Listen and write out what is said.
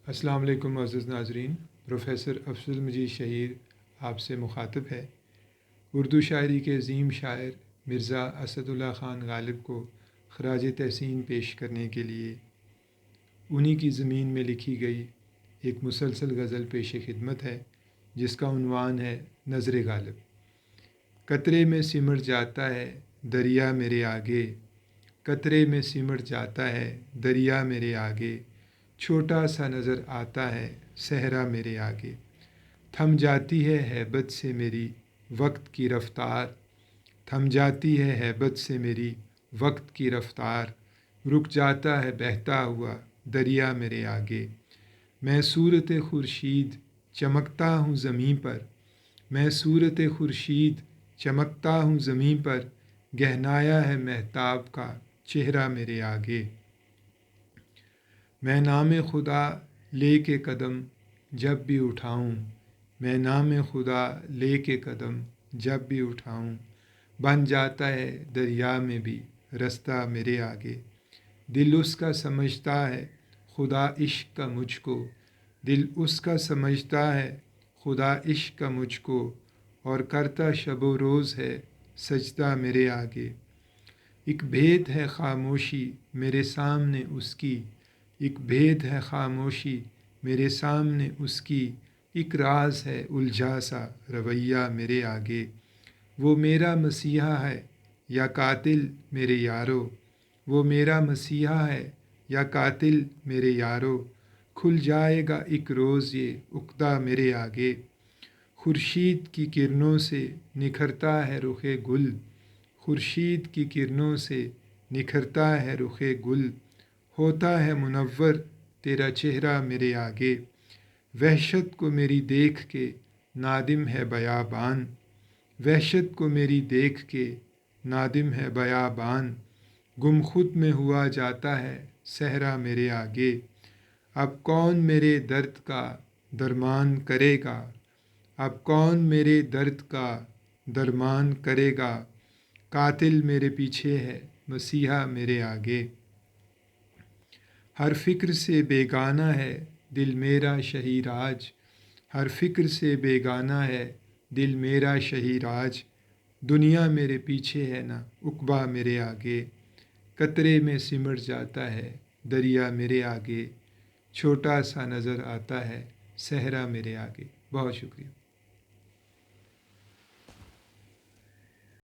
السلام علیکم معزز ناظرین، پروفیسر افضل مجید شہیر آپ سے مخاطب ہے۔ اردو شاعری کے عظیم شاعر مرزا اسد اللہ خان غالب کو خراج تحسین پیش کرنے کے لیے انہی کی زمین میں لکھی گئی ایک مسلسل غزل پیش خدمت ہے، جس کا عنوان ہے نظر غالب۔ قطرے میں سمٹ جاتا ہے دریا میرے آگے، قطرے میں سمٹ جاتا ہے دریا میرے آگے، چھوٹا سا نظر آتا ہے صحرا میرے آگے۔ تھم جاتی ہے ہیبت سے میری وقت کی رفتار، تھم جاتی ہے ہیبت سے میری وقت کی رفتار، رک جاتا ہے بہتا ہوا دریا میرے آگے۔ میں صورت خورشید چمکتا ہوں زمیں پر، میں صورت خورشید چمکتا ہوں زمیں پر، گہنایا ہے مہتاب کا چہرہ میرے آگے۔ میں نام خدا لے کے قدم جب بھی اٹھاؤں، میں نام خدا لے کے قدم جب بھی اٹھاؤں، بن جاتا ہے دریا میں بھی رستہ میرے آگے۔ دل اس کا سمجھتا ہے خدا عشق کا مجھ کو، دل اس کا سمجھتا ہے خدا عشق کا مجھ کو، اور کرتا شب و روز ہے سجدہ میرے آگے۔ ایک بھید ہے خاموشی میرے سامنے اس کی، ایک بھید ہے خاموشی میرے سامنے اس کی، ایک راز ہے الجھا سا رویہ میرے آگے۔ وہ میرا مسیحا ہے یا قاتل میرے یارو، وہ میرا مسیحا ہے یا قاتل میرے یارو، کھل جائے گا ایک روز یہ عقدہ میرے آگے۔ خورشید کی کرنوں سے نکھرتا ہے رخ گل، خورشید کی کرنوں سے نکھرتا ہے رخ گل، ہوتا ہے منور تیرا چہرہ میرے آگے۔ وحشت کو میری دیکھ کے نادم ہے بیابان، وحشت کو میری دیکھ کے نادم ہے بیابان، گم خود میں ہوا جاتا ہے صحرا میرے آگے۔ اب کون میرے درد کا درمان کرے گا، اب کون میرے درد کا درمان کرے گا، قاتل میرے پیچھے ہے مسیحا میرے آگے۔ ہر فکر سے بیگانہ ہے دل میرا شہیر آج، ہر فکر سے بیگانہ ہے دل میرا شہیر آج، دنیا میرے پیچھے ہے نہ عقبہ میرے آگے۔ قطرے میں سمٹ جاتا ہے دریا میرے آگے، چھوٹا سا نظر آتا ہے صحرا میرے آگے۔ بہت شکریہ۔